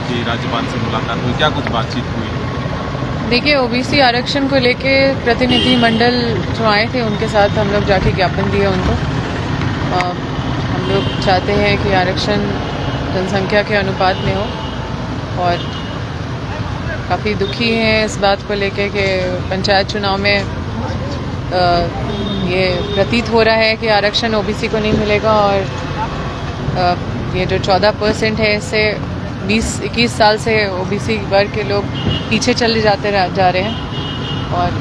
आपकी राज्यपाल से मुलाकात हुई, क्या कुछ बातचीत हुई? देखिए, ओबीसी आरक्षण को लेके प्रतिनिधि मंडल जो आए थे उनके साथ हम लोग जाके ज्ञापन दिए उनको। हम लोग चाहते हैं कि आरक्षण जनसंख्या के अनुपात में हो और काफ़ी दुखी हैं इस बात को लेके कि पंचायत चुनाव में ये प्रतीत हो रहा है कि आरक्षण ओबीसी को नहीं मिलेगा और ये जो 14% है इससे 20-21 साल से ओबीसी वर्ग के लोग पीछे चले जा रहे हैं और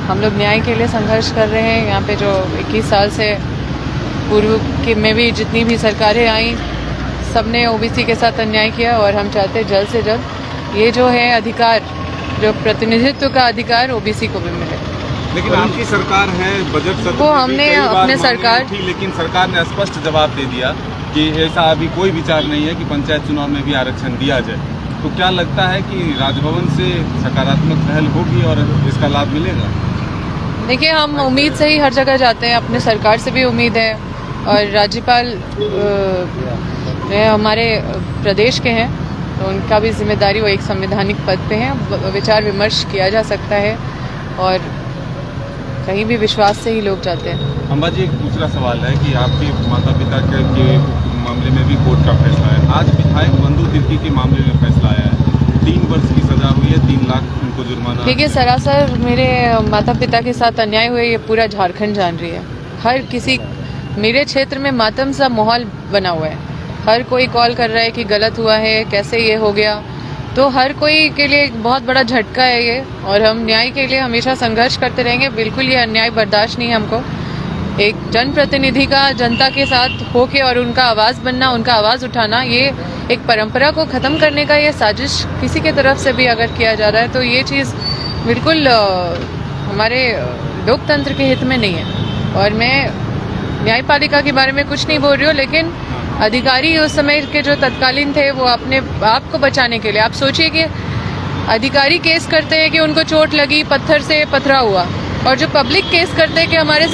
हम लोग न्याय के लिए संघर्ष कर रहे हैं। यहाँ पे जो 21 साल से पूर्व के में भी जितनी भी सरकारें आई सबने ओबीसी के साथ अन्याय किया और हम चाहते हैं जल्द से जल्द ये जो है अधिकार, जो प्रतिनिधित्व का अधिकार ओबीसी को भी मिले। लेकिन आपकी सरकार है, बजट सत्र वो हमने अपने सरकार थी, लेकिन सरकार ने स्पष्ट जवाब दे दिया कि ऐसा अभी कोई विचार नहीं है कि पंचायत चुनाव में भी आरक्षण दिया जाए। तो क्या लगता है कि राजभवन से सकारात्मक पहल होगी और इसका लाभ मिलेगा? देखिए, हम उम्मीद से ही हर जगह जाते हैं, अपने सरकार से भी उम्मीद है और राज्यपाल हमारे प्रदेश के हैं तो उनका भी जिम्मेदारी, वो एक संवैधानिक पद पे हैं, विचार विमर्श किया जा सकता है और कहीं भी विश्वास से ही लोग जाते हैं। अम्बा जी, एक दूसरा सवाल है कि आपके माता पिता के मामले में भी कोर्ट का फैसला है। आज विधायक बंधु तिर्की के मामले में फैसला आया है, 3 वर्ष की सजा हुई है, 3 लाख उनको जुर्माना। देखिए, सरासर मेरे माता पिता के साथ अन्याय हुए ये पूरा झारखंड जान रही है। हर किसी, मेरे क्षेत्र में मातम सा माहौल बना हुआ है, हर कोई कॉल कर रहा है कि गलत हुआ है, कैसे ये हो गया। तो हर कोई के लिए एक बहुत बड़ा झटका है ये और हम न्याय के लिए हमेशा संघर्ष करते रहेंगे। बिल्कुल ये अन्याय बर्दाश्त नहीं है हमको। एक जनप्रतिनिधि का जनता के साथ होके और उनका आवाज़ बनना, उनका आवाज़ उठाना, ये एक परंपरा को ख़त्म करने का ये साजिश किसी के तरफ से भी अगर किया जा रहा है तो ये चीज़ बिल्कुल हमारे लोकतंत्र के हित में नहीं है। और मैं न्यायपालिका के बारे में कुछ नहीं बोल रही हूँ, लेकिन अधिकारी उस समय के जो तत्कालीन थे वो अपने आप को बचाने के लिए, आप सोचिए कि अधिकारी केस करते हैं कि उनको चोट लगी, पत्थर से पथरा हुआ, और जो पब्लिक केस करते हैं कि हमारे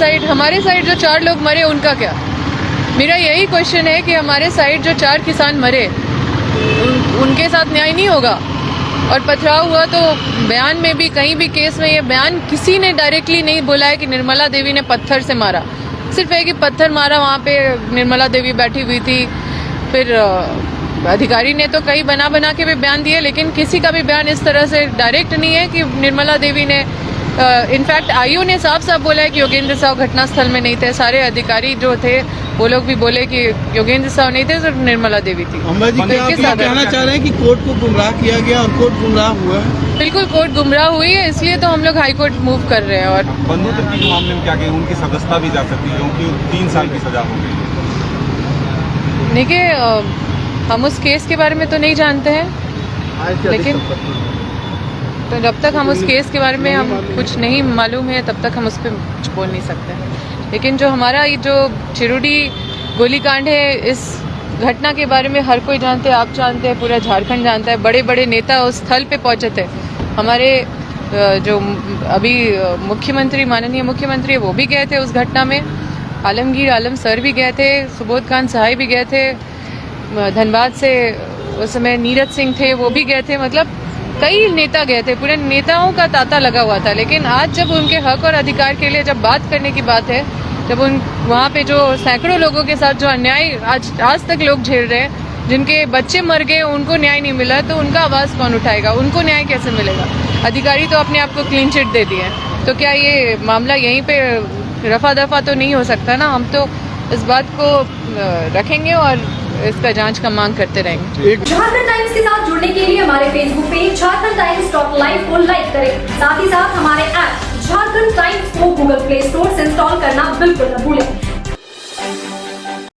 साइड जो 4 लोग मरे उनका क्या। मेरा यही क्वेश्चन है कि हमारे साइड जो 4 किसान मरे उनके साथ न्याय नहीं होगा। और पथराव हुआ तो बयान में भी, कहीं भी केस में ये बयान किसी ने डायरेक्टली नहीं बोला है कि निर्मला देवी ने पत्थर से मारा, सिर्फ है कि पत्थर मारा, वहाँ पे निर्मला देवी बैठी हुई थी। फिर अधिकारी ने तो कई बना के भी बयान दिए, लेकिन किसी का भी बयान इस तरह से डायरेक्ट नहीं है कि निर्मला देवी ने। इनफैक्ट आईओ ने साफ बोला है कि योगेंद्र साव घटनास्थल में नहीं थे। सारे अधिकारी जो थे वो लोग भी बोले कि योगेंद्र साव नहीं थे, सिर्फ निर्मला देवी थी। अम्बा जी, क्या आप कहना चाह रहे हैं कि कोर्ट को गुमराह किया गया और कोर्ट गुमराह हुआ है? बिल्कुल, कोर्ट गुमराह हुई है, इसलिए तो हम लोग हाई कोर्ट मूव कर रहे हैं। और बंधु तिर्की के मामले में क्या कहें, उनकी सदस्यता भी जा सकती है क्योंकि 3 साल की सजा हो गई। देखिए, हम उस केस के बारे में तो नहीं जानते हैं, लेकिन तो जब तक हम उस केस के बारे में हम कुछ नहीं मालूम है तब तक हम उस पर कुछ बोल नहीं सकते हैं। लेकिन जो हमारा ये जो चिरुडी गोलीकांड है, इस घटना के बारे में हर कोई जानते हैं, आप जानते हैं, पूरा झारखंड जानता है। बड़े बड़े नेता उस स्थल पे पहुंचे थे। हमारे जो अभी मुख्यमंत्री, माननीय मुख्यमंत्री, वो भी गए थे उस घटना में। आलमगीर आलम सर भी गए थे, सुबोध खान सहाय भी गए थे, धनबाद से उस समय नीरज सिंह थे, वो भी गए थे। मतलब कई नेता गए थे, पूरे नेताओं का तांता लगा हुआ था। लेकिन आज जब उनके हक और अधिकार के लिए जब बात करने की बात है, जब वहाँ पे जो सैकड़ों लोगों के साथ जो अन्याय आज तक लोग झेल रहे हैं, जिनके बच्चे मर गए, उनको न्याय नहीं मिला, तो उनका आवाज़ कौन उठाएगा? उनको न्याय कैसे मिलेगा? अधिकारी तो अपने आप को क्लीन चिट दे दिए, तो क्या ये मामला यहीं पे रफा दफा तो नहीं हो सकता ना? हम तो इस बात को रखेंगे और इसका जांच का मांग करते रहेंगे। झारखंड टाइम्स के साथ जुड़ने के लिए हमारे Facebook page Jharkhand times .live को लाइक करें। साथ ही साथ हमारे ऐप झारखंड टाइम्स को गूगल प्ले स्टोर से इंस्टॉल करना बिल्कुल न भूलें।